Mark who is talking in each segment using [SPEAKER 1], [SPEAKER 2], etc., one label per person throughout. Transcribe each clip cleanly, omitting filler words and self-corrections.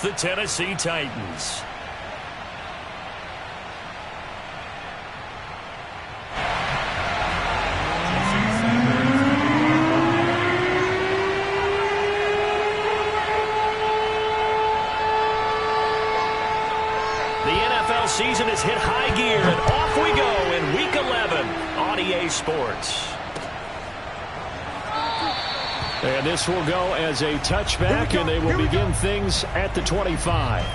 [SPEAKER 1] with the Tennessee Titans.
[SPEAKER 2] Season has hit high gear, and off we go in Week 11 on EA Sports.
[SPEAKER 1] And this will go as a touchback, and they will begin things at the 25.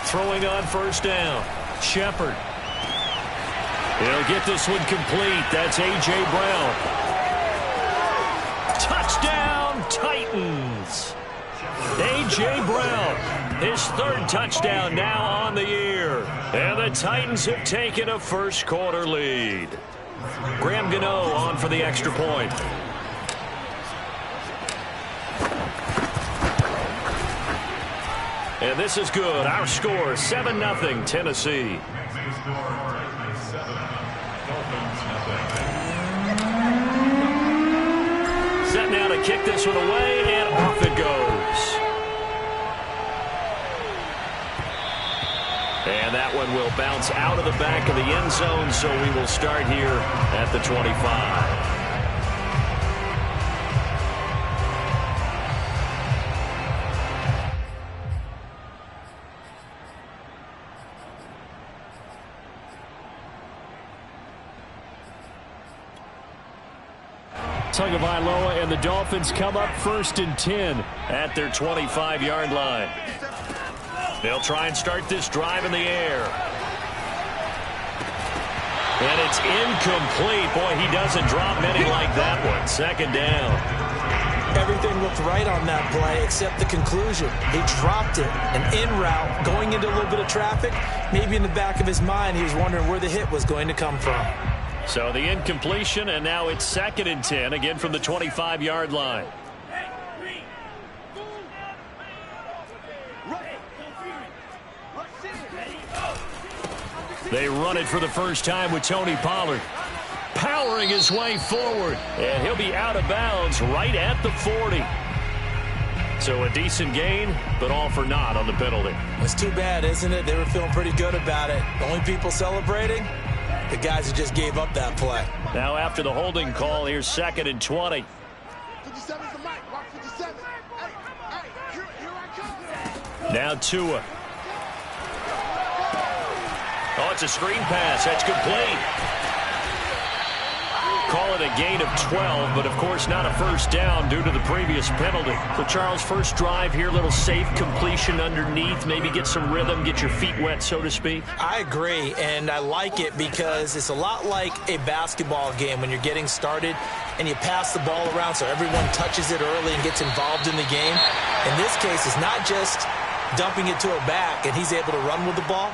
[SPEAKER 2] Throwing on first down. Shepard. He'll get this one complete. That's A.J. Brown. Touchdown, Titans. A.J. Brown, his third touchdown now on the year. And the Titans have taken a first quarter lead. Graham Gano on for the extra point. And this is good. Our score, 7-0, Tennessee. Set now to kick this one away, and off it goes. And that one will bounce out of the back of the end zone, so we will start here at the 25.
[SPEAKER 1] Tagovailoa and the Dolphins come up 1st and 10
[SPEAKER 2] at their 25-yard line. They'll try and start this drive in the air. And it's incomplete. Boy, he doesn't drop many like that one. Second down.
[SPEAKER 3] Everything looked right on that play except the conclusion. He dropped it. An in route, going into a little bit of traffic. Maybe in the back of his mind, he was wondering where the hit was going to come from.
[SPEAKER 2] So the incompletion, and now it's 2nd and 10, again from the 25-yard line. They run it for the first time with Tony Pollard. Powering his way forward, and he'll be out of bounds right at the 40. So a decent gain, but all for naught on the penalty.
[SPEAKER 3] It's too bad, isn't it? They were feeling pretty good about it. The only people celebrating? The guys who just gave up that play.
[SPEAKER 2] Now after the holding call, here's 2nd and 20.
[SPEAKER 4] 57 is the mic. Rock 57. Hey, here I come.
[SPEAKER 2] Now Tua. Oh, it's a screen pass. That's complete. Call it a gain of 12, but of course not a first down due to the previous penalty. So Charles, first drive here, little safe completion underneath, maybe get some rhythm, get your feet wet, so to speak.
[SPEAKER 3] I agree, and I like it because it's a lot like a basketball game when you're getting started and you pass the ball around so everyone touches it early and gets involved in the game. In this case, it's not just dumping it to a back and he's able to run with the ball,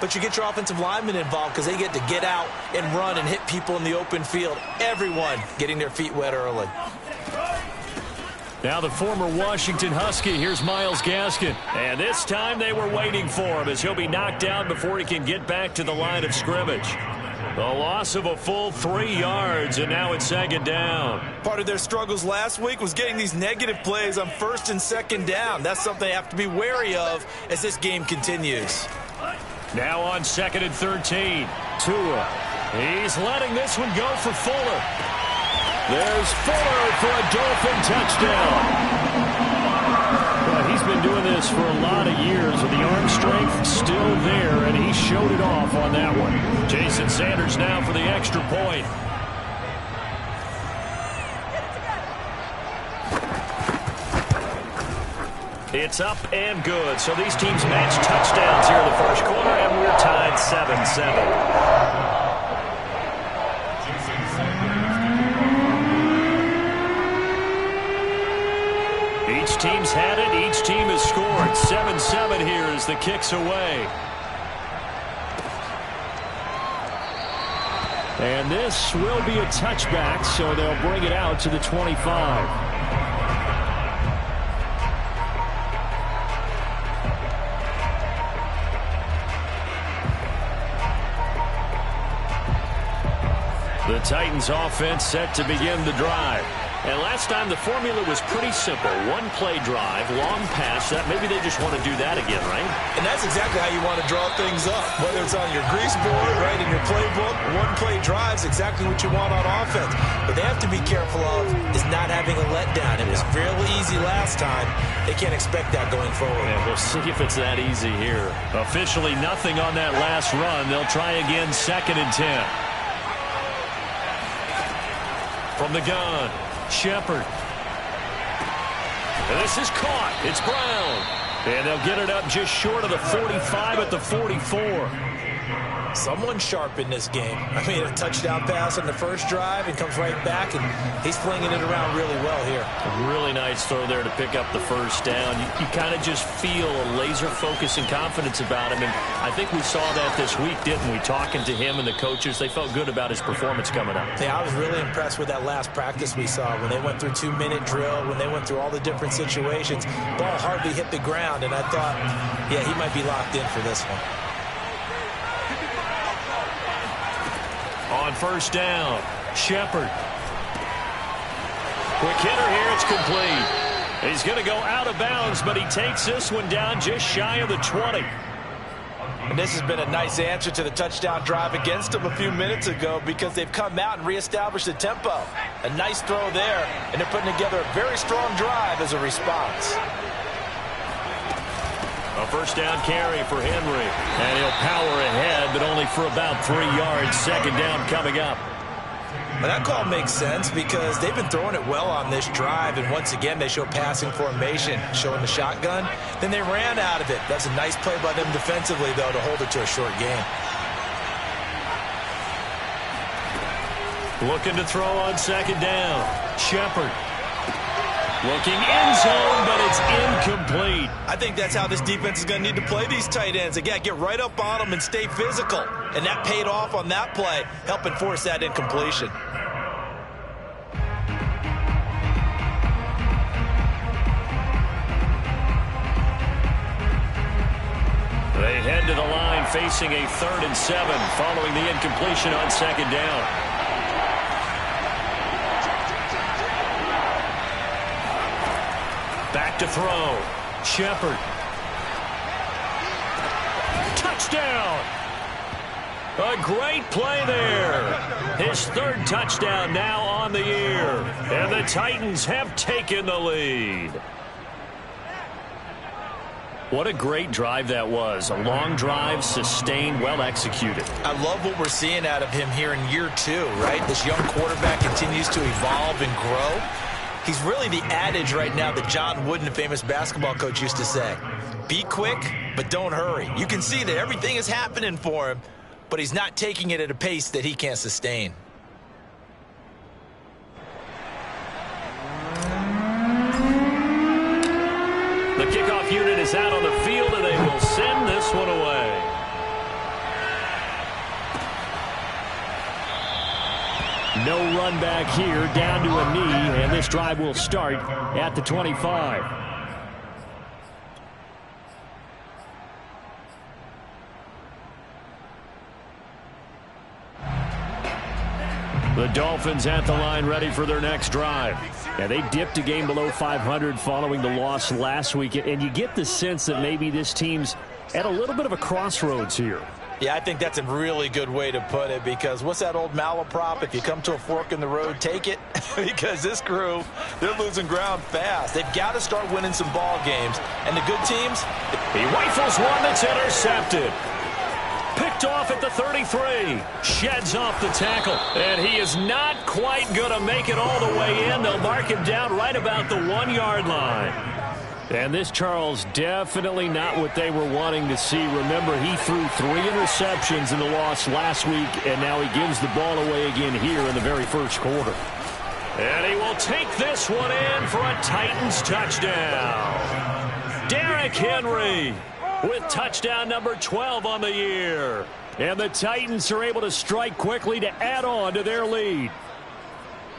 [SPEAKER 3] but you get your offensive linemen involved because they get to get out and run and hit people in the open field. Everyone getting their feet wet early.
[SPEAKER 1] Now the former Washington Husky. Here's Myles Gaskin.
[SPEAKER 2] And this time they were waiting for him as he'll be knocked down before he can get back to the line of scrimmage. A loss of a full 3 yards, and now it's 2nd down.
[SPEAKER 3] Part of their struggles last week was getting these negative plays on 1st and 2nd down. That's something they have to be wary of as this game continues.
[SPEAKER 2] Now on 2nd and 13. Tua. He's letting this one go for Fuller.
[SPEAKER 1] There's Fuller for a Dolphin touchdown. Well, he's been doing this for a lot of years with the arm strength still there, and he showed it off on that one.
[SPEAKER 2] Jason Sanders now for the extra point. It's up and good. So these teams match touchdowns here in the first quarter, and we're tied 7-7. Each teams had it. Each team has scored. 7-7 here as the kick's away. And this will be a touchback, so they'll bring it out to the 25. The Titans offense set to begin the drive. And last time the formula was pretty simple. One play drive, long pass. That maybe they just want to do that again, right?
[SPEAKER 3] And that's exactly how you want to draw things up. Whether it's on your grease board, right, in your playbook, one play drive is exactly what you want on offense. But they have to be careful of is not having a letdown. It was fairly easy last time. They can't expect that going forward.
[SPEAKER 2] Yeah, we'll see if it's that easy here. Officially nothing on that last run. They'll try again 2nd and 10. From the gun, Shepard. And this is caught. It's Brown. And they'll get it up just short of the 45 at the 44.
[SPEAKER 3] Someone sharp in this game. I mean, a touchdown pass on the first drive and comes right back, and he's flinging it around really well here.
[SPEAKER 2] A really nice throw there to pick up the first down. You kind of just feel a laser focus and confidence about him, and I think we saw that this week, didn't we? Talking to him and the coaches, they felt good about his performance coming up.
[SPEAKER 3] Yeah, I was really impressed with that last practice we saw when they went through 2-minute drill, when they went through all the different situations. Ball hardly hit the ground, and I thought, yeah, he might be locked in for this one.
[SPEAKER 2] On first down, Shepard. Quick hitter here, it's complete. He's going to go out of bounds, but he takes this one down just shy of the 20.
[SPEAKER 3] And this has been a nice answer to the touchdown drive against them a few minutes ago because they've come out and reestablished the tempo. A nice throw there, and they're putting together a very strong drive as a response.
[SPEAKER 2] A first down carry for Henry. And he'll power ahead, but only for about 3 yards. 2nd down coming up.
[SPEAKER 3] Well, that call makes sense because they've been throwing it well on this drive, and once again they show passing formation, showing the shotgun. Then they ran out of it. That's a nice play by them defensively, though, to hold it to a short gain.
[SPEAKER 2] Looking to throw on 2nd down. Shepard. Looking end zone, but it's incomplete.
[SPEAKER 3] I think that's how this defense is going to need to play these tight ends. Again, get right up on them and stay physical. And that paid off on that play, helping force that incompletion.
[SPEAKER 2] They head to the line facing a 3rd and 7 following the incompletion on 2nd down. Back to throw. Shepard. Touchdown! A great play there. His 3rd touchdown now on the year. And the Titans have taken the lead. What a great drive that was. A long drive, sustained, well executed.
[SPEAKER 3] I love what we're seeing out of him here in year 2, right? This young quarterback continues to evolve and grow. He's really the adage right now that John Wooden, the famous basketball coach, used to say. Be quick, but don't hurry. You can see that everything is happening for him, but he's not taking it at a pace that he can't sustain.
[SPEAKER 2] The kickoff unit is out on the field, and they will send this one away. No run back here, down to a knee, and this drive will start at the 25. The Dolphins at the line ready for their next drive. Yeah, they dipped a game below 500 following the loss last week, and you get the sense that maybe this team's at a little bit of a crossroads here.
[SPEAKER 3] Yeah, I think that's a really good way to put it because what's that old malaprop? If you come to a fork in the road, take it. Because this crew, they're losing ground fast. They've got to start winning some ball games. And the good teams...
[SPEAKER 2] He rifles one that's intercepted. Picked off at the 33. Sheds off the tackle. And he is not quite going to make it all the way in. They'll mark him down right about the 1-yard line. And this, Charles, definitely not what they were wanting to see. Remember, he threw 3 interceptions in the loss last week, and now he gives the ball away again here in the very first quarter. And he will take this one in for a Titans touchdown. Derrick Henry with touchdown number 12 on the year.
[SPEAKER 1] And the Titans are able to strike quickly to add on to their lead.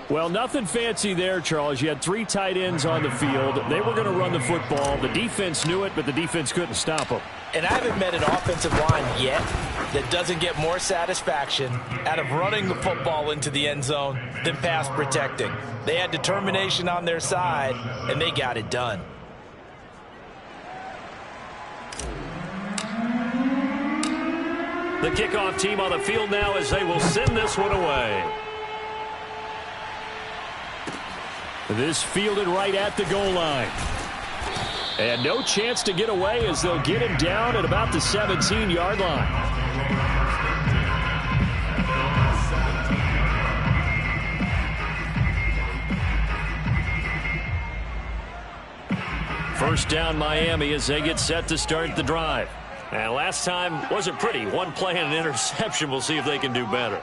[SPEAKER 1] Well, nothing fancy there, Charles. You had 3 tight ends on the field. They were going to run the football. The defense knew it, but the defense couldn't stop them.
[SPEAKER 3] And I haven't met an offensive line yet that doesn't get more satisfaction out of running the football into the end zone than pass protecting. They had determination on their side, and they got it done.
[SPEAKER 2] The kickoff team on the field now as they will send this one away.
[SPEAKER 1] This fielded right at the goal line. And no chance to get away as they'll get him down at about the 17-yard line. First down Miami as they get set to start the drive.
[SPEAKER 2] And last time wasn't pretty. One play and an interception. We'll see if they can do better.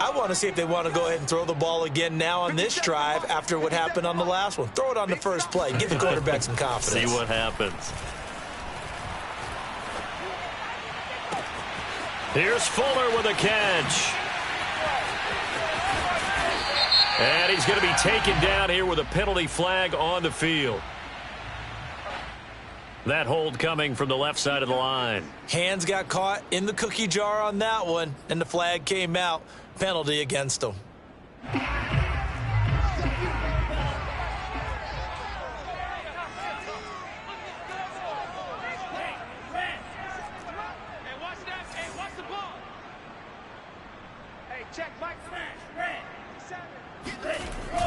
[SPEAKER 3] I want to see if they want to go ahead and throw the ball again now on this drive after what happened on the last one. Throw it on the first play. Give the quarterback some confidence.
[SPEAKER 2] See what happens. Here's Fuller with a catch. And he's going to be taken down here with a penalty flag on the field. That hold coming from the left side of the line.
[SPEAKER 3] Hands got caught in the cookie jar on that one, and the flag came out. Penalty against them.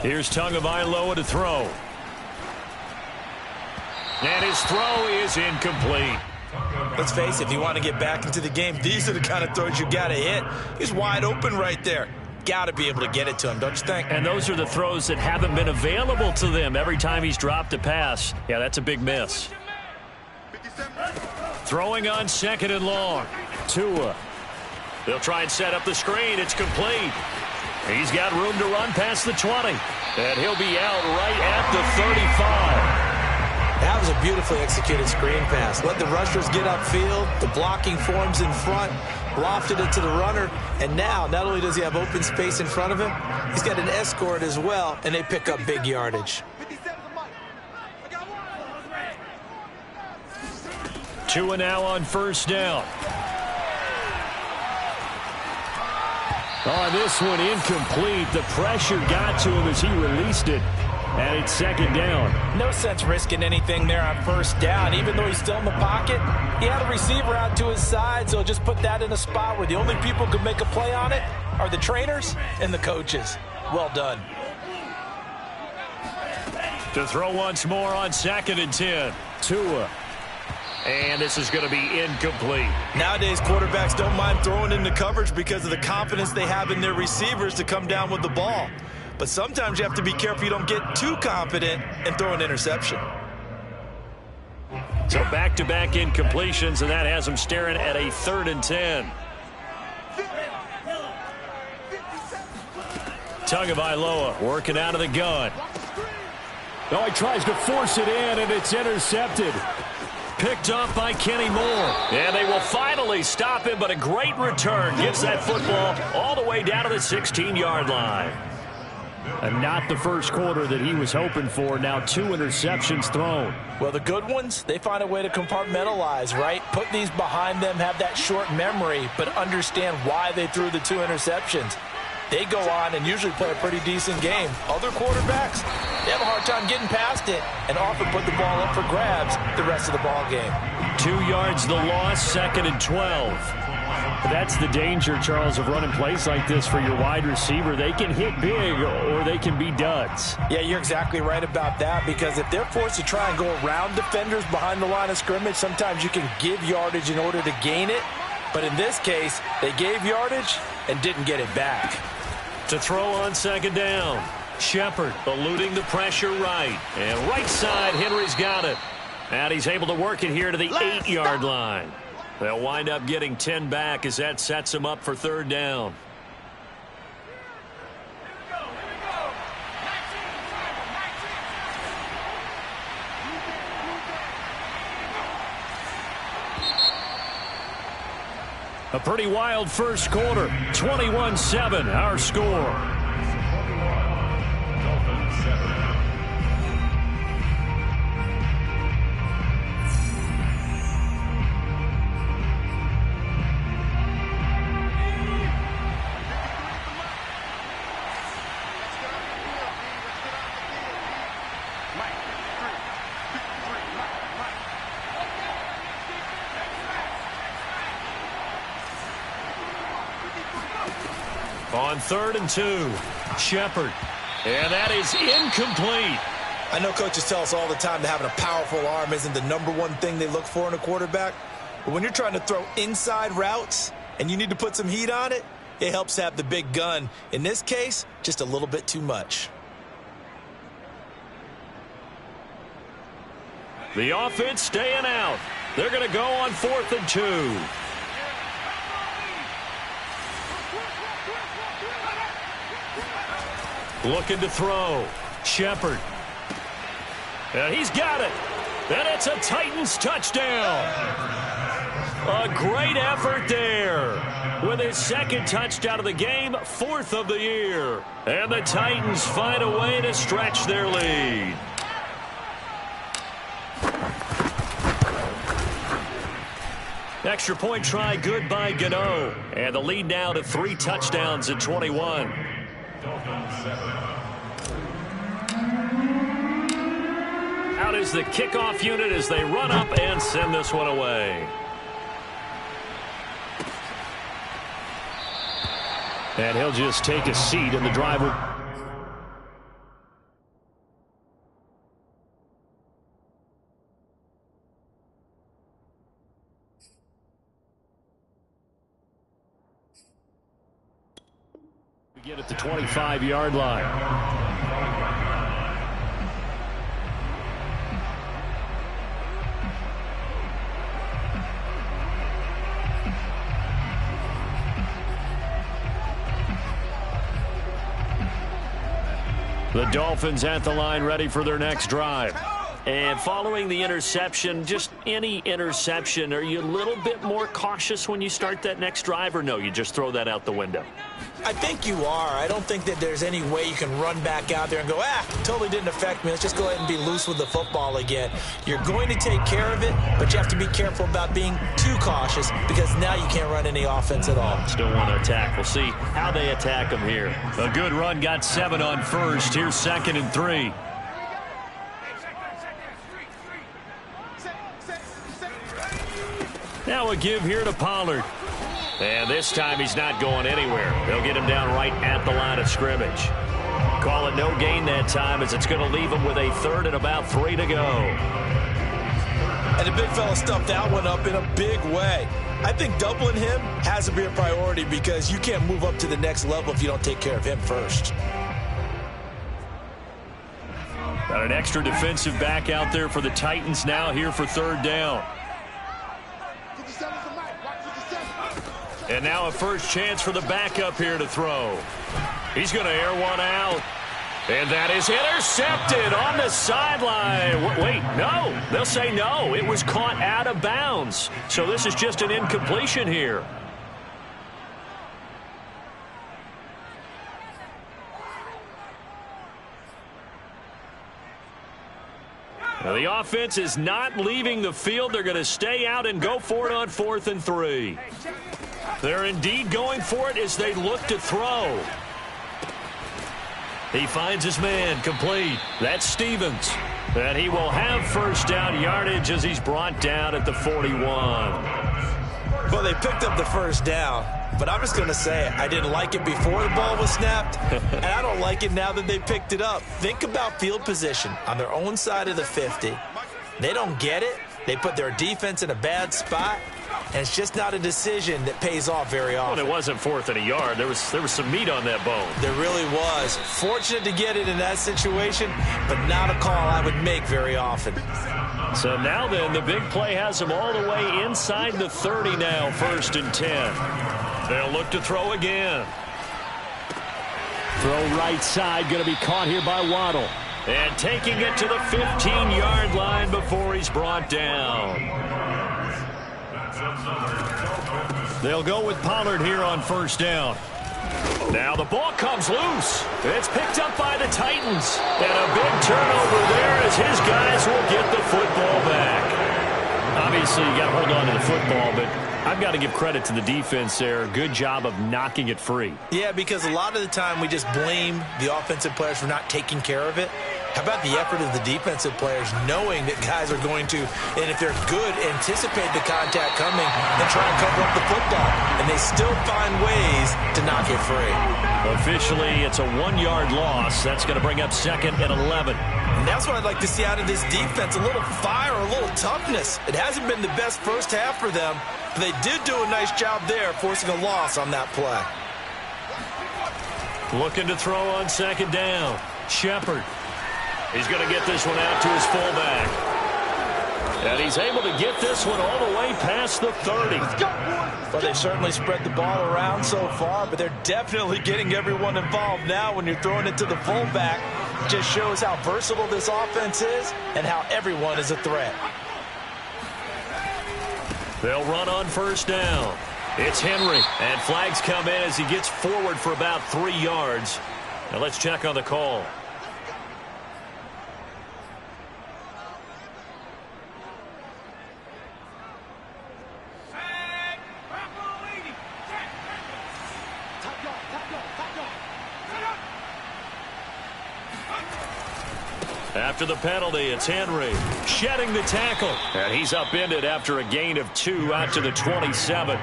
[SPEAKER 1] Here's Tagovailoa to throw.
[SPEAKER 2] And his throw is incomplete.
[SPEAKER 3] Let's face it, if you want to get back into the game, these are the kind of throws you got to hit. He's wide open right there. Got to be able to get it to him, don't you think?
[SPEAKER 1] And those are the throws that haven't been available to them every time he's dropped a pass. Yeah, that's a big miss. Throwing on 2nd and long. Tua.
[SPEAKER 2] They'll try and set up the screen. It's complete.
[SPEAKER 1] He's got room to run past the 20. And he'll be out right at the 35.
[SPEAKER 3] That was a beautifully executed screen pass. Let the rushers get upfield. The blocking forms in front. Lofted it to the runner. And now, not only does he have open space in front of him, he's got an escort as well, and they pick up big yardage.
[SPEAKER 1] Tua now on first down. On this one, incomplete. The pressure got to him as he released it. And it's 2nd down.
[SPEAKER 3] No sense risking anything there on first down. Even though he's still in the pocket, he had a receiver out to his side, so just put that in a spot where the only people who can make a play on it are the trainers and the coaches. Well done.
[SPEAKER 1] To throw once more on 2nd and 10. Tua.
[SPEAKER 2] And this is going to be incomplete.
[SPEAKER 3] Nowadays, quarterbacks don't mind throwing into coverage because of the confidence they have in their receivers to come down with the ball. But sometimes you have to be careful you don't get too confident and throw an interception.
[SPEAKER 2] So back-to-back incompletions, and that has them staring at a 3rd and 10.
[SPEAKER 1] Tagovailoa working out of the gun. Oh, he tries to force it in, and it's intercepted. Picked off by Kenny Moore.
[SPEAKER 2] And they will finally stop him, but a great return gives that football all the way down to the 16-yard line.
[SPEAKER 1] And not the first quarter that he was hoping for. Now 2 interceptions thrown.
[SPEAKER 3] Well, the good ones, they find a way to compartmentalize, right? Put these behind them, have that short memory, but understand why they threw the 2 interceptions. They go on and usually play a pretty decent game. Other quarterbacks, they have a hard time getting past it and often put the ball up for grabs the rest of the ball game.
[SPEAKER 1] 2 yards the loss, 2nd and 12. That's the danger, Charles, of running plays like this for your wide receiver. They can hit big or they can be duds.
[SPEAKER 3] Yeah, you're exactly right about that, because if they're forced to try and go around defenders behind the line of scrimmage, sometimes you can give yardage in order to gain it. But in this case, they gave yardage and didn't get it back.
[SPEAKER 2] To throw on 2nd down. Shepard eluding the pressure right. And right side, Henry's got it. And he's able to work it here to the 8-yard line. They'll wind up getting 10 back as that sets them up for 3rd down.
[SPEAKER 1] A pretty wild first quarter. 21-7, our score. On 3rd and 2, Shepard. And that is incomplete.
[SPEAKER 3] I know coaches tell us all the time that having a powerful arm isn't the #1 thing they look for in a quarterback. But when you're trying to throw inside routes and you need to put some heat on it, it helps have the big gun. In this case, just a little bit too much.
[SPEAKER 1] The offense staying out. They're going to go on 4th and 2. Looking to throw. Shepard. And he's got it. And it's a Titans touchdown. A great effort there. With his 2nd touchdown of the game, 4th of the year. And the Titans find a way to stretch their lead. Extra point try good by Gano. And the lead now to 3 touchdowns at 21. Out is the kickoff unit as they run up and send this one away. And he'll just take a seat in the driver. We get at the 25-yard line. The Dolphins at the line ready for their next drive. And following the interception, just any interception, are you a little bit more cautious when you start that next drive, or no, you just throw that out the window?
[SPEAKER 3] I think you are. I don't think that there's any way you can run back out there and go, totally didn't affect me. Let's just go ahead and be loose with the football again. You're going to take care of it, but you have to be careful about being too cautious because now you can't run any offense at all.
[SPEAKER 1] Still want to attack. We'll see how they attack them here. A good run, got 7 on first. Here's 2nd and 3. Now a give here to Pollard. And this time he's not going anywhere. They'll get him down right at the line of scrimmage. Call it no gain that time as it's going to leave him with a 3rd and about 3 to go.
[SPEAKER 3] And the big fella stuffed that one up in a big way. I think doubling him has to be a priority because you can't move up to the next level if you don't take care of him first.
[SPEAKER 1] Got an extra defensive back out there for the Titans now here for 3rd down. And now a first chance for the backup here to throw. He's going to air one out. And that is intercepted on the sideline. Wait, no. They'll say no. It was caught out of bounds. So this is just an incompletion here. Now the offense is not leaving the field. They're going to stay out and go for it on 4th and 3. They're indeed going for it as they look to throw. He finds his man complete. That's Stevens. And he will have first down yardage as he's brought down at the 41.
[SPEAKER 3] Well, they picked up the first down, but I'm just going to say I didn't like it before the ball was snapped, and I don't like it now that they picked it up. Think about field position on their own side of the 50. They don't get it. They put their defense in a bad spot. And it's just not a decision that pays off very often.
[SPEAKER 1] Well, it wasn't 4th and a yard. There was some meat on that bone.
[SPEAKER 3] There really was. Fortunate to get it in that situation, but not a call I would make very often.
[SPEAKER 1] So now then, the big play has them all the way inside the 30 now, 1st and 10. They'll look to throw again. Throw right side, going to be caught here by Waddle. And taking it to the 15-yard line before he's brought down. They'll go with Pollard here on first down. Now the ball comes loose. It's picked up by the Titans. And a big turnover there as his guys will get the football back. Obviously, you got to hold on to the football, but I've got to give credit to the defense there. Good job of knocking it free.
[SPEAKER 3] Yeah, because a lot of the time we just blame the offensive players for not taking care of it. How about the effort of the defensive players knowing that guys are going to, and if they're good, anticipate the contact coming and try and cover up the football. And they still find ways to knock it free.
[SPEAKER 1] Officially, it's a 1-yard loss. That's going to bring up 2nd and 11.
[SPEAKER 3] And that's what I'd like to see out of this defense, a little fire, a little toughness. It hasn't been the best first half for them, but they did do a nice job there, forcing a loss on that play.
[SPEAKER 1] Looking to throw on 2nd down. Shepard. He's going to get this one out to his fullback. And he's able to get this one all the way past the 30.
[SPEAKER 3] Well, they've certainly spread the ball around so far, but they're definitely getting everyone involved now when you're throwing it to the fullback. It just shows how versatile this offense is and how everyone is a threat.
[SPEAKER 1] They'll run on first down. It's Henry, and flags come in as he gets forward for about 3 yards. Now let's check on the call. After the penalty, it's Henry shedding the tackle. And he's upended after a gain of 2 out to the 27.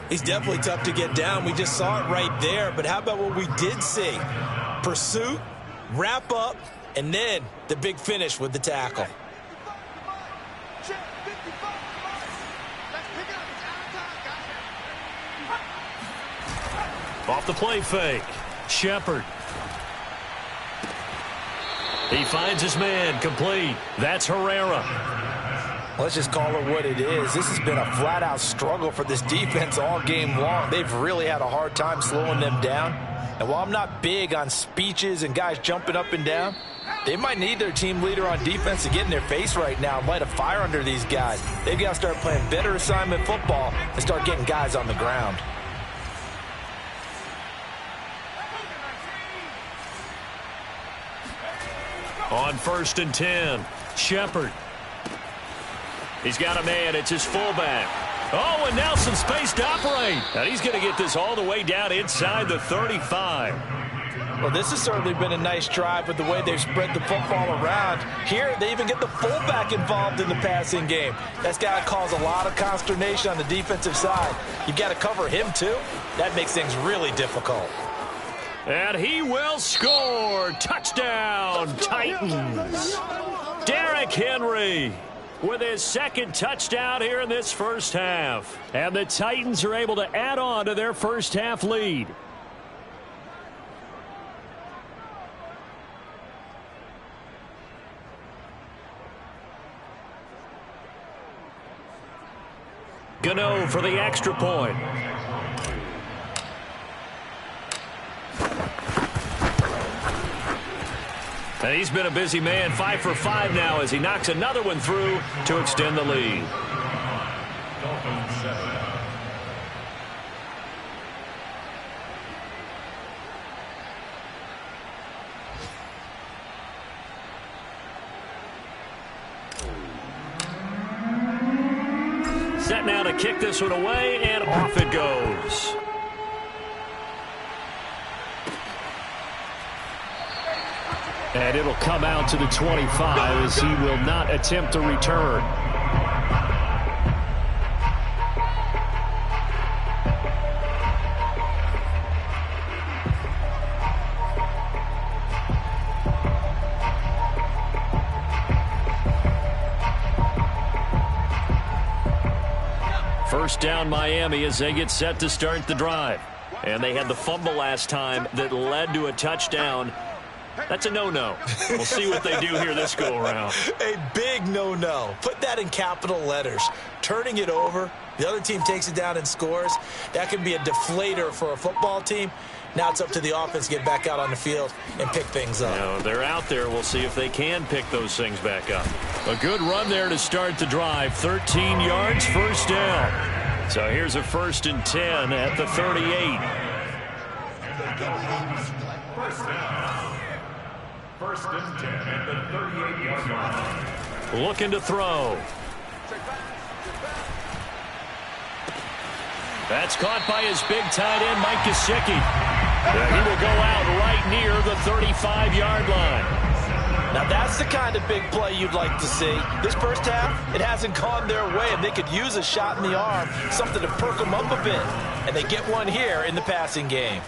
[SPEAKER 3] He's definitely tough to get down. We just saw it right there. But how about what we did see? Pursuit, wrap up, and then the big finish with the tackle.
[SPEAKER 1] Off the play fake. Shepard. He finds his man, complete. That's Herrera.
[SPEAKER 3] Let's just call it what it is. This has been a flat-out struggle for this defense all game long. They've really had a hard time slowing them down. And while I'm not big on speeches and guys jumping up and down, they might need their team leader on defense to get in their face right now and light a fire under these guys. They've got to start playing better assignment football and start getting guys on the ground.
[SPEAKER 1] On 1st and 10, Shepard. He's got a man. It's his fullback. Oh, and now some space to operate. And he's going to get this all the way down inside the 35.
[SPEAKER 3] Well, this has certainly been a nice drive with the way they've spread the football around. Here, they even get the fullback involved in the passing game. That's got to cause a lot of consternation on the defensive side. You've got to cover him, too. That makes things really difficult.
[SPEAKER 1] And he will score. Touchdown, Titans. Derrick Henry with his 2nd touchdown here in this first half. And the Titans are able to add on to their first half lead. Gano for the extra point. And he's been a busy man, 5 for 5 now as he knocks another one through to extend the lead. Set now to kick this one away, and off it goes. And it'll come out to the 25 as he will not attempt to return. First down Miami as they get set to start the drive. And they had the fumble last time that led to a touchdown. That's a no-no. We'll see what they do here this go-around.
[SPEAKER 3] A big no-no. Put that in capital letters. Turning it over, the other team takes it down and scores. That can be a deflator for a football team. Now it's up to the offense to get back out on the field and pick things up.
[SPEAKER 1] Now, they're out there. We'll see if they can pick those things back up. A good run there to start the drive. 13 yards, first down.
[SPEAKER 2] So here's a 1st and 10 at the 38.
[SPEAKER 5] First down. 1st and 10 at the 38-yard line.
[SPEAKER 2] Looking to throw. That's caught by his big tight end, Mike Gesicki. He will go out right near the 35-yard line.
[SPEAKER 3] Now that's the kind of big play you'd like to see. This first half, it hasn't gone their way, and they could use a shot in the arm, something to perk them up a bit. And they get one here in the passing game.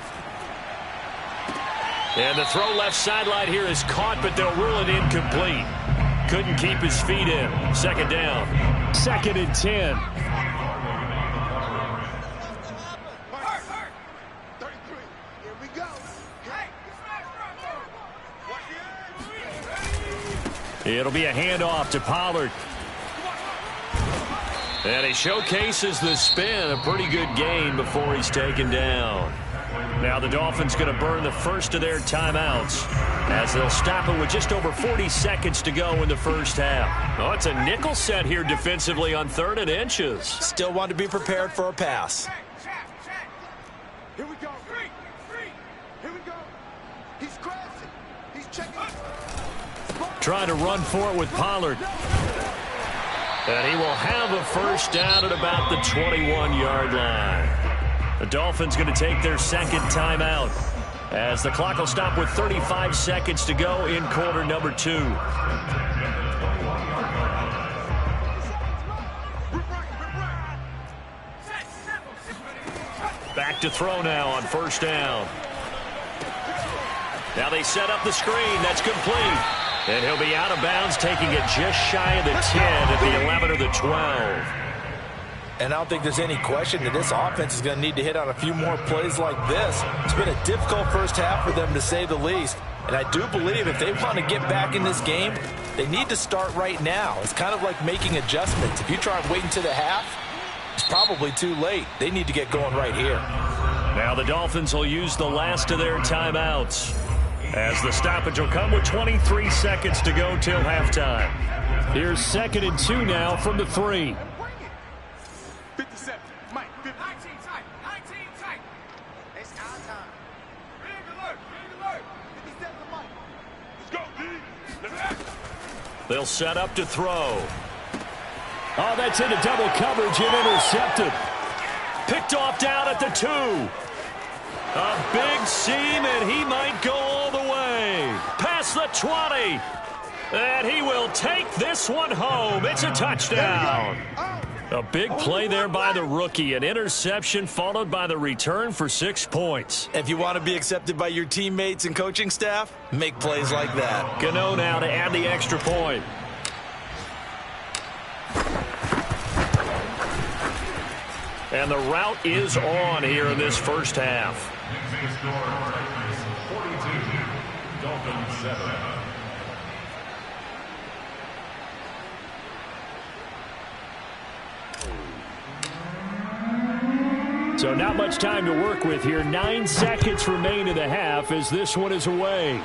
[SPEAKER 2] And the throw left sideline here is caught, but they'll rule it incomplete. Couldn't keep his feet in. 2nd down.
[SPEAKER 1] 2nd and 10. It'll be a handoff to Pollard.
[SPEAKER 2] And he showcases the spin. A pretty good gain before he's taken down.
[SPEAKER 1] Now the Dolphins going to burn the first of their timeouts as they'll stop it with just over 40 seconds to go in the first half.
[SPEAKER 2] Oh, it's a nickel set here defensively on 3rd and inches.
[SPEAKER 3] Still want to be prepared for a pass.
[SPEAKER 4] Here we go. Here we go. He's crashing. He's checking.
[SPEAKER 1] Trying to run for it with Pollard.
[SPEAKER 2] And he will have a 1st down at about the 21-yard line.
[SPEAKER 1] The Dolphins going to take their 2nd timeout as the clock will stop with 35 seconds to go in quarter number 2.
[SPEAKER 2] Back to throw now on 1st down. Now they set up the screen. That's complete. And he'll be out of bounds, taking it just shy of the 10 at the 11 or the 12.
[SPEAKER 3] And I don't think there's any question that this offense is going to need to hit on a few more plays like this. It's been a difficult first half for them, to say the least. And I do believe if they want to get back in this game, they need to start right now. It's kind of like making adjustments. If you try waiting to the half, it's probably too late. They need to get going right here.
[SPEAKER 1] Now the Dolphins will use the last of their timeouts as the stoppage will come with 23 seconds to go till halftime. Here's 2nd and 2 now from the 3.
[SPEAKER 4] 57. Mike, 50. 19 tight. 19 tight. It's our time. Big alert. Big alert. 57 Mike. Let's go, D.
[SPEAKER 1] They'll set up to throw. Oh, that's into double coverage and intercepted. Picked off down at the 2. A big seam, and he might go all the way. Past the 20. And he will take this one home. It's a touchdown. A big play there by the rookie. An interception followed by the return for 6 points.
[SPEAKER 3] If you want to be accepted by your teammates and coaching staff, make plays like that.
[SPEAKER 1] Gano now to add the extra point. And the route is on here in this first half.
[SPEAKER 5] 42, Dolphins 7.
[SPEAKER 1] So not much time to work with here. 9 seconds remain in the half as this one is away.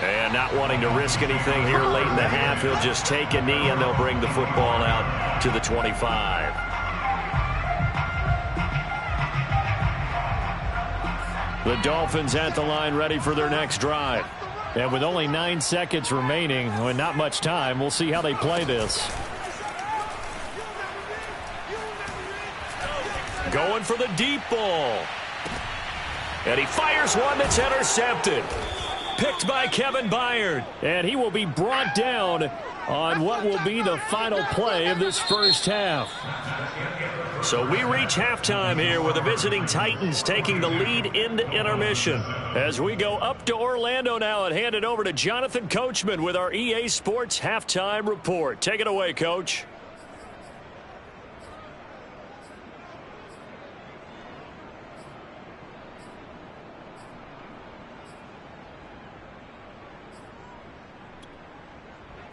[SPEAKER 2] And not wanting to risk anything here late in the half, he'll just take a knee and they'll bring the football out to the 25.
[SPEAKER 1] The Dolphins at the line ready for their next drive. And with only 9 seconds remaining, and not much time, we'll see how they play this.
[SPEAKER 2] Going for the deep ball. And he fires one that's intercepted.
[SPEAKER 1] Picked by Kevin Byard. And he will be brought down on what will be the final play of this first half.
[SPEAKER 2] So we reach halftime here with the visiting Titans taking the lead into intermission.
[SPEAKER 1] As we go up to Orlando now and hand it over to Jonathan Coachman with our EA Sports Halftime Report. Take it away, Coach.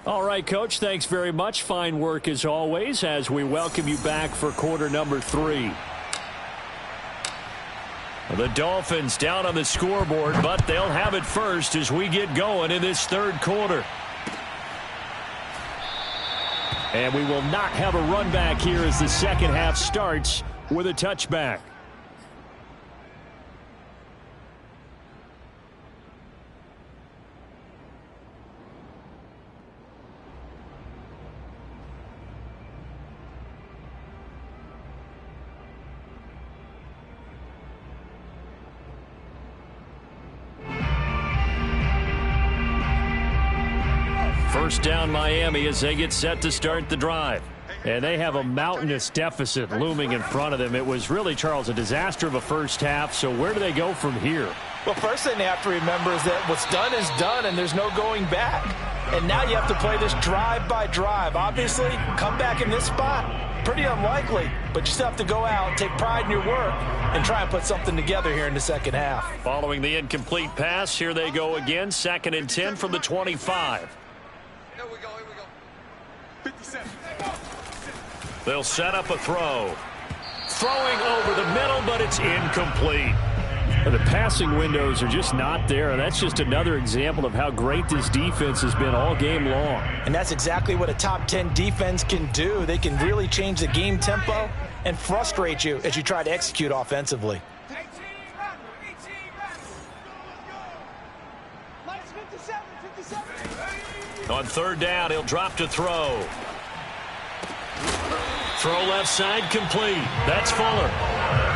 [SPEAKER 1] All right, Coach, thanks very much. Fine work as always as we welcome you back for quarter number 3. The Dolphins down on the scoreboard, but they'll have it first as we get going in this third quarter. And we will not have a run back here as the second half starts with a touchback. First down Miami as they get set to start the drive. And they have a mountainous deficit looming in front of them. It was really, Charles, a disaster of a first half. So where do they go from here?
[SPEAKER 3] Well, first thing they have to remember is that what's done is done, and there's no going back. And now you have to play this drive by drive. Obviously, come back in this spot, pretty unlikely. But you still have to go out, take pride in your work, and try and put something together here in the second half.
[SPEAKER 1] Following the incomplete pass, here they go again. 2nd and 10 from the 25.
[SPEAKER 4] Here we go, here we go. 57.
[SPEAKER 1] They'll set up a throw. Throwing over the middle, but it's incomplete. The passing windows are just not there, and that's just another example of how great this defense has been all game long.
[SPEAKER 3] And that's exactly what a top 10 defense can do. They can really change the game tempo and frustrate you as you try to execute offensively.
[SPEAKER 4] 18 Minus 57.
[SPEAKER 1] On 3rd down, he'll drop to throw. Throw left side complete. That's Fuller.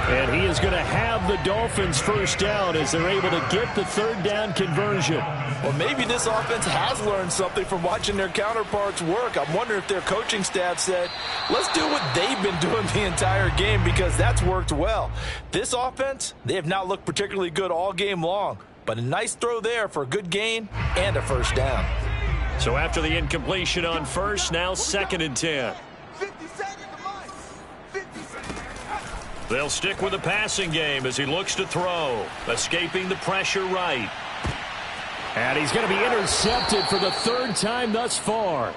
[SPEAKER 1] And he is going to have the Dolphins first down as they're able to get the 3rd down conversion.
[SPEAKER 3] Well, maybe this offense has learned something from watching their counterparts work. I'm wondering if their coaching staff said, let's do what they've been doing the entire game, because that's worked well. This offense, they have not looked particularly good all game long, but a nice throw there for a good gain and a first down.
[SPEAKER 1] So after the incompletion on first, now 2nd and 10.
[SPEAKER 4] 50 seconds to mine. 50 seconds.
[SPEAKER 1] They'll stick with the passing game as he looks to throw. Escaping the pressure right. And he's going to be intercepted for the 3rd time thus far.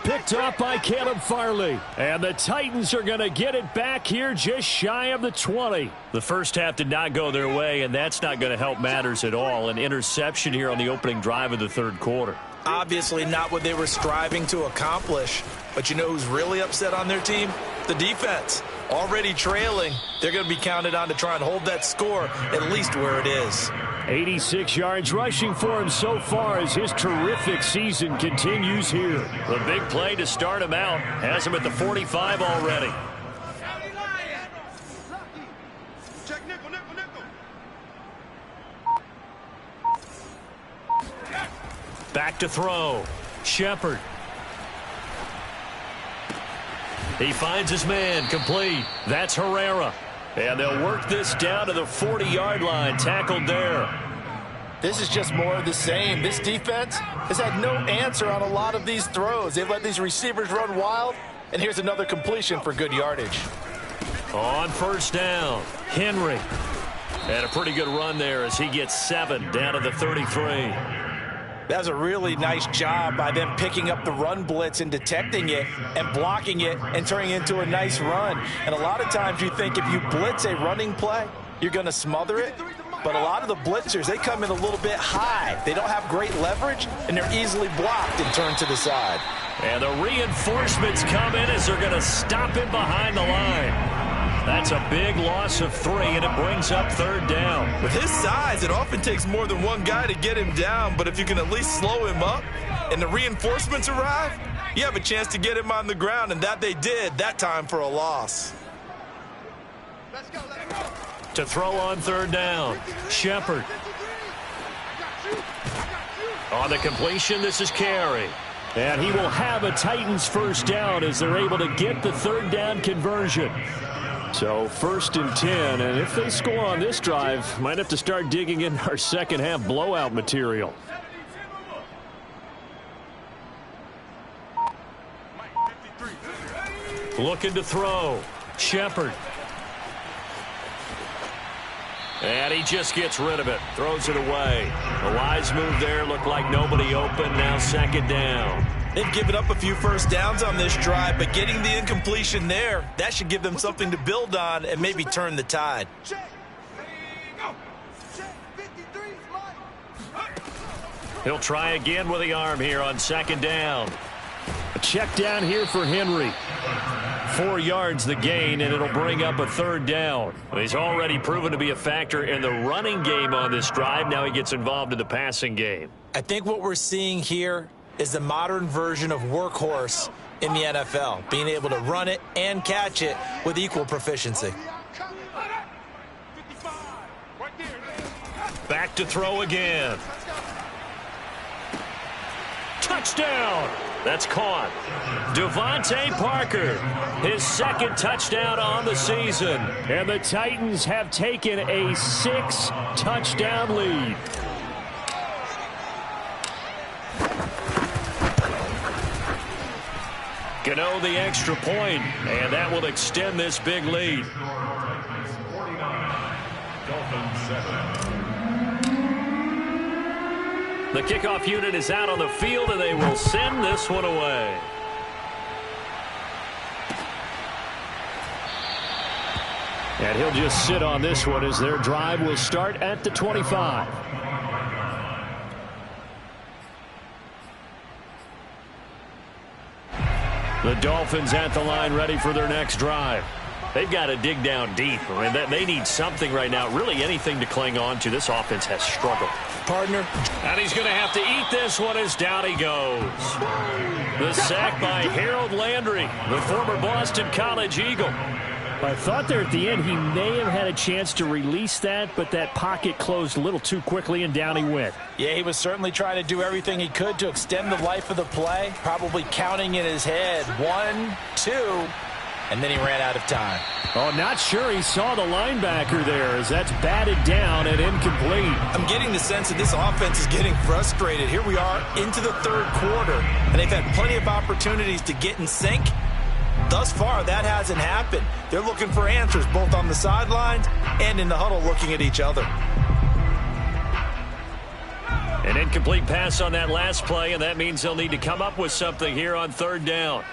[SPEAKER 1] Picked off by Caleb Farley. And the Titans are going to get it back here just shy of the 20. The first half did not go their way, and that's not going to help matters at all. An interception here on the opening drive of the 3rd quarter.
[SPEAKER 3] Obviously not what they were striving to accomplish. But you know who's really upset on their team? The defense. Already trailing. They're going to be counted on to try and hold that score at least where it is.
[SPEAKER 1] 86 yards rushing for him so far as his terrific season continues here. The big play to start him out has him at the 45 already.
[SPEAKER 4] Check nickel, nickel, nickel.
[SPEAKER 1] Back to throw. Shepard. He finds his man, complete. That's Herrera. And they'll work this down to the 40-yard line, tackled there.
[SPEAKER 3] This is just more of the same. This defense has had no answer on a lot of these throws. They've let these receivers run wild, and here's another completion for good yardage.
[SPEAKER 1] On first down, Henry. And a pretty good run there as he gets 7 down to the 33.
[SPEAKER 3] That was a really nice job by them picking up the run blitz and detecting it and blocking it and turning it into a nice run. And a lot of times you think if you blitz a running play, you're going to smother it. But a lot of the blitzers, they come in a little bit high. They don't have great leverage, and they're easily blocked and turned to the side.
[SPEAKER 1] And the reinforcements come in as they're going to stop him behind the line. That's a big loss of 3, and it brings up 3rd down.
[SPEAKER 3] With his size, it often takes more than one guy to get him down, but if you can at least slow him up and the reinforcements arrive, you have a chance to get him on the ground, and that they did that time for a loss.
[SPEAKER 4] Let's go, let's go.
[SPEAKER 1] To throw on 3rd down, Shepard. On the completion, this is Carey. And he will have a Titans first down as they're able to get the 3rd down conversion. So 1st and 10, and if they score on this drive, might have to start digging in our second half blowout material. Looking to throw. Shepard. And he just gets rid of it. Throws it away. A wise move there. Looked like nobody open. Now 2nd down.
[SPEAKER 3] They've given up a few first downs on this drive, but getting the incompletion there, that should give them something to build on and maybe turn the tide.
[SPEAKER 4] Check. Go. Check. 53 is mine.
[SPEAKER 1] He'll try again with the arm here on 2nd down. check down here for Henry.
[SPEAKER 2] 4 yards the gain, and it'll bring up a third down. He's already proven to be a factor in the running game on this drive. Now he gets involved in the passing game.
[SPEAKER 3] I think what we're seeing here is the modern version of workhorse in the NFL, being able to run it and catch it with equal proficiency.
[SPEAKER 2] Back to throw again. Touchdown! That's caught. Devontae Parker, his second touchdown on the season.
[SPEAKER 1] And the Titans have taken a 6-touchdown lead.
[SPEAKER 2] Gano the extra point, and that will extend this big lead.
[SPEAKER 5] 49, Dolphins 7.
[SPEAKER 2] The kickoff unit is out on the field, and they will send this one away.
[SPEAKER 1] And he'll just sit on this one as their drive will start at the 25. The Dolphins at the line ready for their next drive.
[SPEAKER 2] They've got to dig down deep. I mean, they need something right now, really anything to cling on to. This offense has struggled.
[SPEAKER 3] Partner.
[SPEAKER 2] And he's going to have to eat this one as down he goes. The sack by Harold Landry, the former Boston College Eagle.
[SPEAKER 1] I thought there at the end he may have had a chance to release that, but that pocket closed a little too quickly, and down he went.
[SPEAKER 3] Yeah, he was certainly trying to do everything he could to extend the life of the play, probably counting in his head 1, 2, and then he ran out of time.
[SPEAKER 1] Oh, not sure he saw the linebacker there as that's batted down and incomplete.
[SPEAKER 3] I'm getting the sense that this offense is getting frustrated. Here we are into the third quarter, and they've had plenty of opportunities to get in sync. Thus far, that hasn't happened. They're looking for answers both on the sidelines and in the huddle looking at each other.
[SPEAKER 2] An incomplete pass on that last play, and that means they'll need to come up with something here on third down.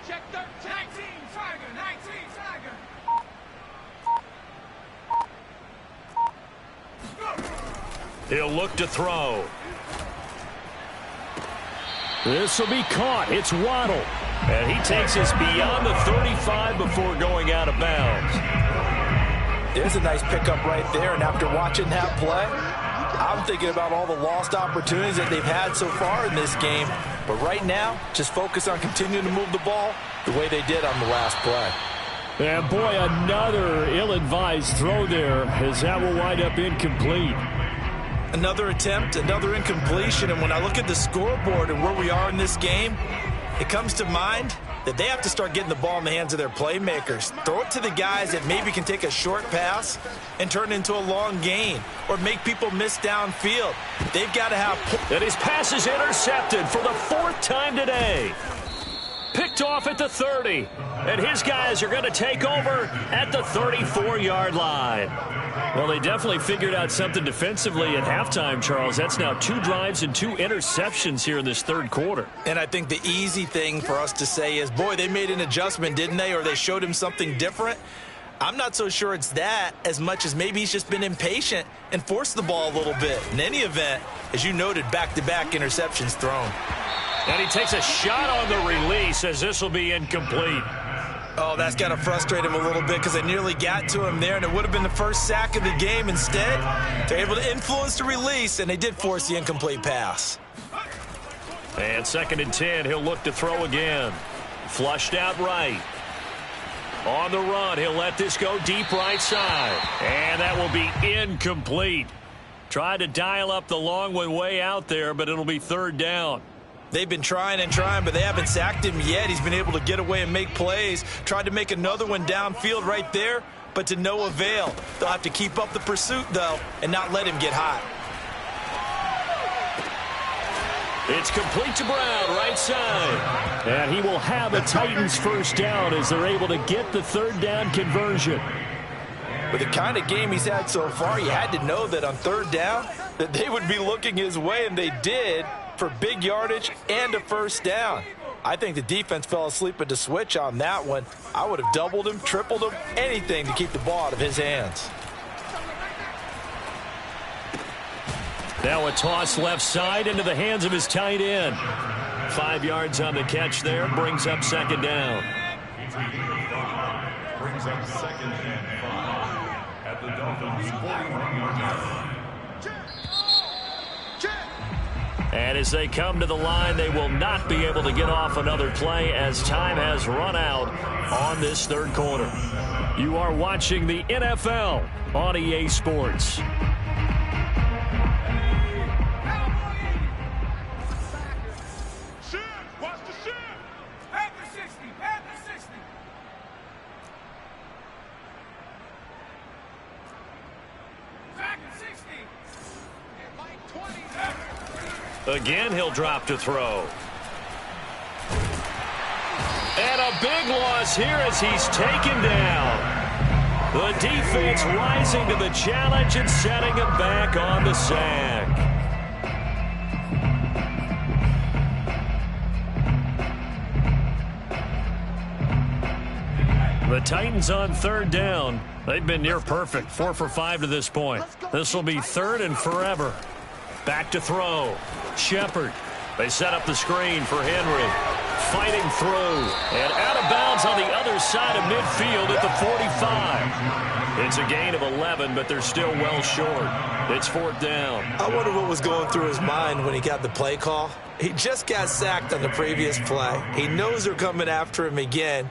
[SPEAKER 4] Check 13, 19, Tiger, 19, Tiger.
[SPEAKER 2] He'll look to throw.
[SPEAKER 1] This will be caught. It's Waddle.
[SPEAKER 2] And he takes us beyond the 35 before going out of bounds.
[SPEAKER 3] There's a nice pickup right there, and after watching that play, I'm thinking about all the lost opportunities that they've had so far in this game. But right now, just focus on continuing to move the ball the way they did on the last play.
[SPEAKER 1] And boy, another ill-advised throw there as that will wind up incomplete.
[SPEAKER 3] Another attempt, another incompletion, and when I look at the scoreboard and where we are in this game, it comes to mind that they have to start getting the ball in the hands of their playmakers. Throw it to the guys that maybe can take a short pass and turn it into a long gain or make people miss downfield. They've got to have...
[SPEAKER 2] And his pass is intercepted for the 4th time today. Picked off at the 30. And his guys are going to take over at the 34-yard line. Well, they definitely figured out something defensively at halftime, Charles. That's now 2 drives and 2 interceptions here in this third quarter.
[SPEAKER 3] And I think the easy thing for us to say is, boy, they made an adjustment, didn't they? Or they showed him something different. I'm not so sure it's that as much as maybe he's just been impatient and forced the ball a little bit. In any event, as you noted, back-to-back interceptions thrown.
[SPEAKER 2] And he takes a shot on the release as this will be incomplete.
[SPEAKER 3] Oh, that's got to frustrate him a little bit because they nearly got to him there, and it would have been the first sack of the game. Instead, they're able to influence the release, and they did force the incomplete pass.
[SPEAKER 2] And 2nd and 10, he'll look to throw again. Flushed out right. On the run, he'll let this go deep right side. And that will be incomplete. Tried to dial up the long one way out there, but it'll be 3rd down.
[SPEAKER 3] They've been trying and trying, but they haven't sacked him yet. He's been able to get away and make plays. Tried to make another one downfield right there, but to no avail. They'll have to keep up the pursuit, though, and not let him get hot.
[SPEAKER 2] It's complete to Brown, right side.
[SPEAKER 1] And he will have a Titans first down as they're able to get the 3rd down conversion.
[SPEAKER 3] With the kind of game he's had so far, you had to know that on 3rd down that they would be looking his way, and they did, for big yardage and a first down. I think the defense fell asleep at the switch on that one. I would have doubled him, tripled him, anything to keep the ball out of his hands.
[SPEAKER 1] Now a toss left side into the hands of his tight end. 5 yards on the catch there, brings up second down.
[SPEAKER 5] Brings up second and 5 at the Dolphins' 41-yard line.
[SPEAKER 1] And as they come to the line, they will not be able to get off another play as time has run out on this third quarter. You are watching the NFL on EA Sports.
[SPEAKER 4] Watch the shift. Back to 60. Back to 60. Back to 60.
[SPEAKER 1] Again, he'll drop to throw. And a big loss here as he's taken down. The defense rising to the challenge and setting him back on the sack. The Titans on third down. They've been near perfect, 4 for 5 to this point. This will be third and forever. Back to throw. Shepard. They set up the screen for Henry. Fighting through. And out of bounds on the other side of midfield at the 45. It's a gain of 11, but they're still well short. It's fourth down.
[SPEAKER 3] I wonder what was going through his mind when he got the play call. He just got sacked on the previous play. He knows they're coming after him again.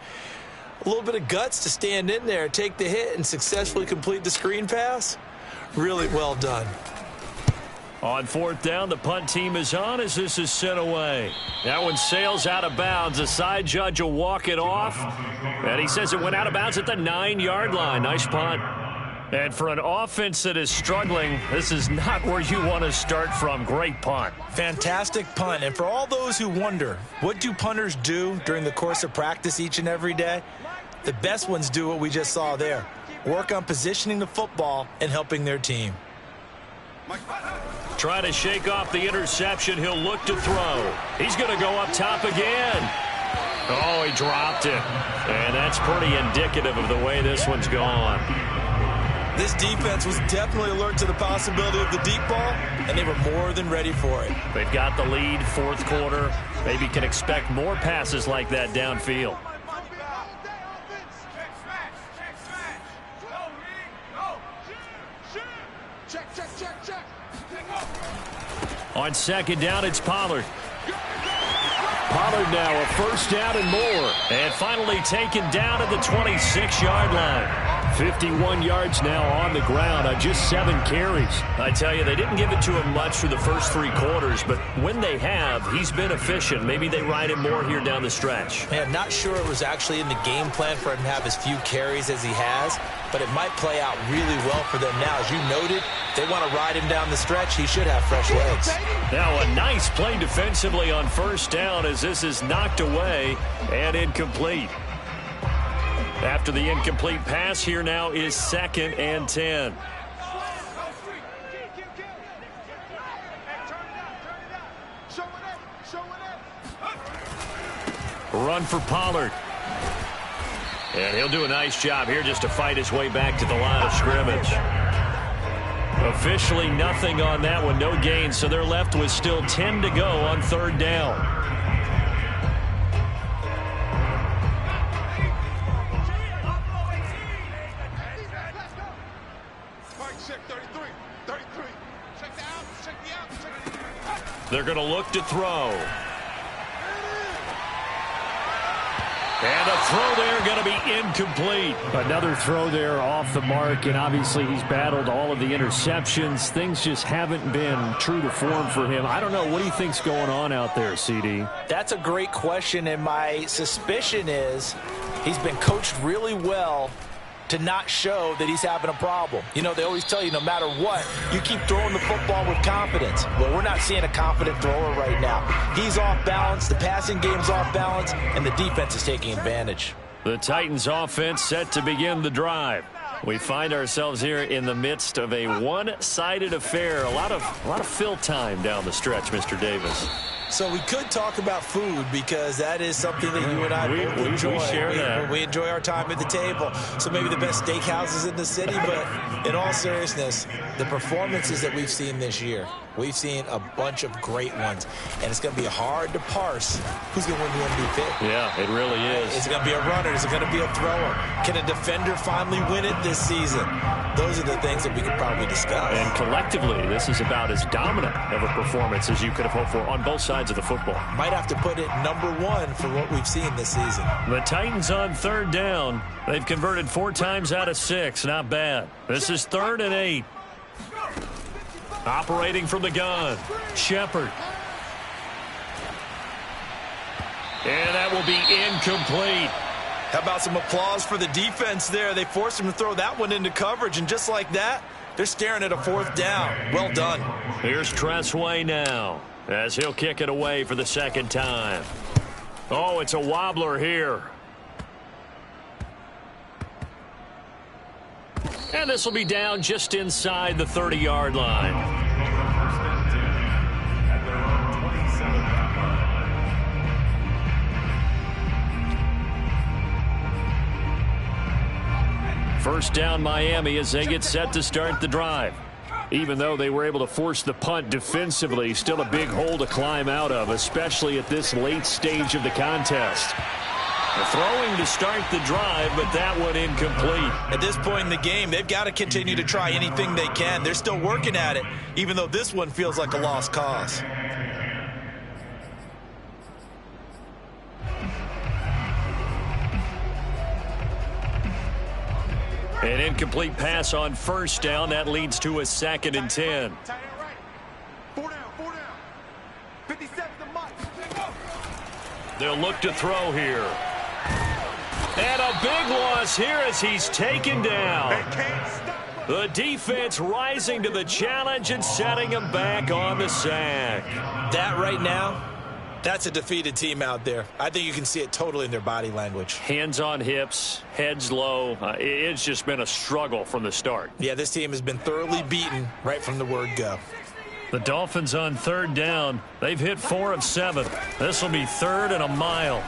[SPEAKER 3] A little bit of guts to stand in there, take the hit, and successfully complete the screen pass. Really well done.
[SPEAKER 1] On fourth down, the punt team is on as this is sent away. That one sails out of bounds. The side judge will walk it off. And he says it went out of bounds at the 9-yard line. Nice punt. And for an offense that is struggling, this is not where you want to start from. Great punt.
[SPEAKER 3] Fantastic punt. And for all those who wonder, what do punters do during the course of practice each and every day? The best ones do what we just saw there. Work on positioning the football and helping their team.
[SPEAKER 1] Trying to shake off the interception. He'll look to throw. He's going to go up top again. Oh, he dropped it. And that's pretty indicative of the way this one's gone.
[SPEAKER 3] This defense was definitely alert to the possibility of the deep ball, and they were more than ready for it.
[SPEAKER 1] They've got the lead, fourth quarter. Maybe can expect more passes like that downfield. On second down, it's Pollard. Pollard now a first down and more. And finally taken down at the 26-yard line. 51 yards now on the ground on just 7 carries. I tell you, they didn't give it to him much through the first 3 quarters, but when they have, he's been efficient. Maybe they ride him more here down the stretch.
[SPEAKER 3] Man, not sure it was actually in the game plan for him to have as few carries as he has, but it might play out really well for them now. As you noted, they want to ride him down the stretch. He should have fresh legs.
[SPEAKER 1] Now a nice play defensively on first down as this is knocked away and incomplete. After the incomplete pass, here now is second and 10. Run for Pollard. And he'll do a nice job here just to fight his way back to the line of scrimmage. Officially nothing on that one, no gain, so they're left with still 10 to go on third down. They're going to look to throw. And a throw there going to be incomplete. Another throw there off the mark, and obviously he's battled all of the interceptions. Things just haven't been true to form for him. I don't know. What do you think's going on out there, CD?
[SPEAKER 3] That's a great question, and my suspicion is he's been coached really well to not show that he's having a problem. You know, they always tell you no matter what, you keep throwing the football with confidence. Well, we're not seeing a confident thrower right now. He's off balance, the passing game's off balance, and the defense is taking advantage.
[SPEAKER 1] The Titans offense set to begin the drive. We find ourselves here in the midst of a one-sided affair. A lot of fill time down the stretch, Mr. Davis.
[SPEAKER 3] So we could talk about food because that is something that you and I both enjoy.
[SPEAKER 1] We share that.
[SPEAKER 3] We enjoy our time at the table. So maybe the best steakhouses in the city, but in all seriousness, the performances that we've seen this year, we've seen a bunch of great ones. And it's going to be hard to parse who's going to win the MVP.
[SPEAKER 1] Yeah, it really is.
[SPEAKER 3] Is it going to be a runner? Is it going to be a thrower? Can a defender finally win it this season? Those are the things that we could probably discuss.
[SPEAKER 1] And collectively, this is about as dominant of a performance as you could have hoped for on both sides of the football.
[SPEAKER 3] Might have to put it #1 for what we've seen this season.
[SPEAKER 1] The Titans on 3rd down. They've converted 4 times out of 6. Not bad. This is 3rd and 8. Operating from the gun. Shepard. And that will be incomplete.
[SPEAKER 3] How about some applause for the defense there? They forced him to throw that one into coverage, and just like that, they're staring at a 4th down. Well done.
[SPEAKER 1] Here's Tressway now, as he'll kick it away for the 2nd time. Oh, it's a wobbler here. And this will be down just inside the 30-yard line. First down Miami as they get set to start the drive. Even though they were able to force the punt defensively, still a big hole to climb out of, especially at this late stage of the contest. Throwing to start the drive, but that one incomplete.
[SPEAKER 3] At this point in the game, they've got to continue to try anything they can. They're still working at it, even though this one feels like a lost cause.
[SPEAKER 1] An incomplete pass on 1st down. That leads to a 2nd and 10.
[SPEAKER 4] 4 down, 4 down. 57 to Mike.
[SPEAKER 1] They'll look to throw here. And a big loss here as he's taken down. The defense rising to the challenge and setting him back on the sack.
[SPEAKER 3] That right now, that's a defeated team out there. I think you can see it totally in their body language.
[SPEAKER 1] Hands on hips, heads low. It's just been a struggle from the start.
[SPEAKER 3] Yeah, this team has been thoroughly beaten right from the word go.
[SPEAKER 1] The Dolphins on 3rd down. They've hit 4 of 7. This will be 3rd and a mile.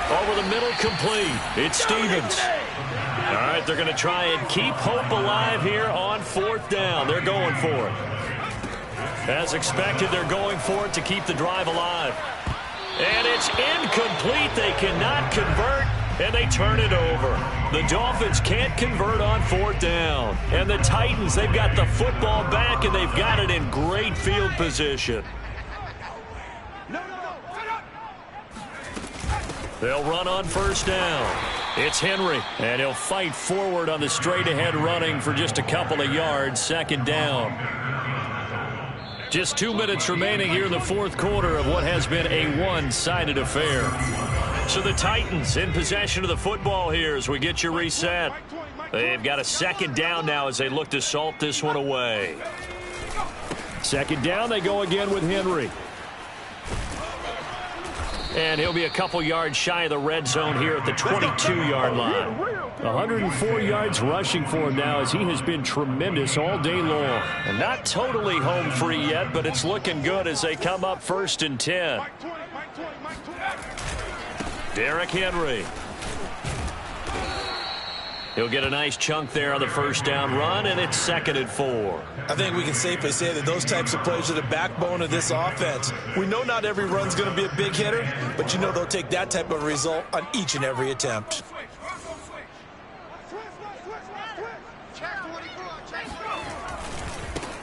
[SPEAKER 1] Over the middle, complete. It's Stevens. All right, they're going to try and keep hope alive here on 4th down. They're going for it. As expected, they're going for it to keep the drive alive. And it's incomplete. They cannot convert, and they turn it over. The Dolphins can't convert on 4th down. And the Titans, they've got the football back, and they've got it in great field position. They'll run on 1st down. It's Henry, and he'll fight forward on the straight-ahead running for just a couple of yards. 2nd down. Just 2 minutes remaining here in the 4th quarter of what has been a one-sided affair. So the Titans in possession of the football here as we get you reset. They've got a 2nd down now as they look to salt this one away. 2nd down, they go again with Henry. And he'll be a couple yards shy of the red zone here at the 22-yard line. 104 yards rushing for him now as he has been tremendous all day long. And not totally home free yet, but it's looking good as they come up 1st and 10. Derrick Henry. He'll get a nice chunk there on the 1st down run, and it's 2nd and 4.
[SPEAKER 3] I think we can safely say that those types of plays are the backbone of this offense. We know not every run's going to be a big hitter, but you know they'll take that type of result on each and every attempt.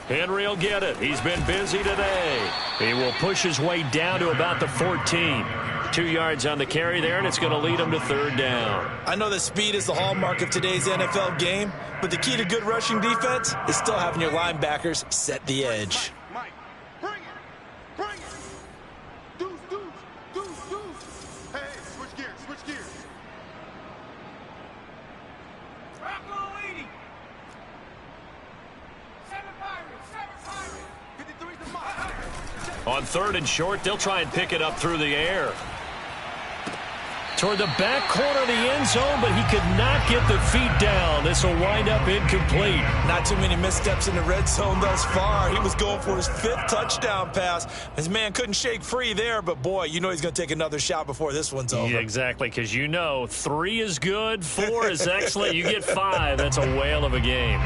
[SPEAKER 1] Henry will get it. He's been busy today. He will push his way down to about the 14. 2 yards on the carry there, and it's going to lead him to 3rd down.
[SPEAKER 3] I know that speed is the hallmark of today's NFL game, but the key to good rushing defense is still having your linebackers set the edge.
[SPEAKER 4] Mike, bring it. Bring it. Deuce. Hey, switch gears. Rock 80. 7 Pirates. 53's the Mike.
[SPEAKER 1] On 3rd and short, they'll try and pick it up through the air. Toward the back corner of the end zone, but he could not get the feet down. This will wind up incomplete.
[SPEAKER 3] Not too many missteps in the red zone thus far. He was going for his 5th touchdown pass. His man couldn't shake free there, but boy, you know he's going to take another shot before this one's over.
[SPEAKER 1] Yeah, exactly, because you know 3 is good, 4 is excellent. You get 5. That's a whale of a game.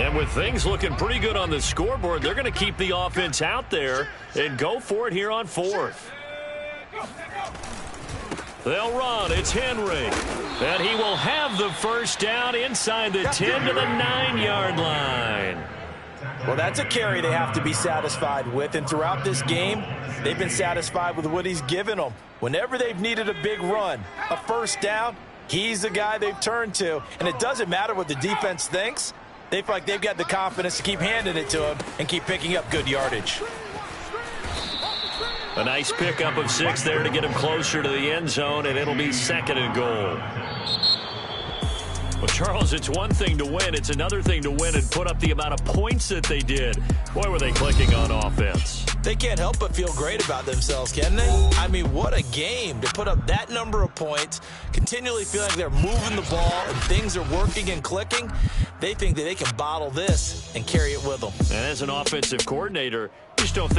[SPEAKER 1] And with things looking pretty good on the scoreboard, they're going to keep the offense out there and go for it here on 4th. They'll run. It's Henry. And he will have the first down inside the 10 to the 9-yard line.
[SPEAKER 3] Well, that's a carry they have to be satisfied with. And throughout this game, they've been satisfied with what he's given them. Whenever they've needed a big run, a first down, he's the guy they've turned to. And it doesn't matter what the defense thinks. They feel like they've got the confidence to keep handing it to him and keep picking up good yardage.
[SPEAKER 1] A nice pickup of 6 there to get him closer to the end zone, and it'll be 2nd and goal. Well, Charles, it's one thing to win. It's another thing to win and put up the amount of points that they did. Boy, were they clicking on offense.
[SPEAKER 3] They can't help but feel great about themselves, can they? I mean, what a game to put up that number of points, continually feeling like they're moving the ball and things are working and clicking. They think that they can bottle this and carry it with them.
[SPEAKER 1] And as an offensive coordinator, you just don't think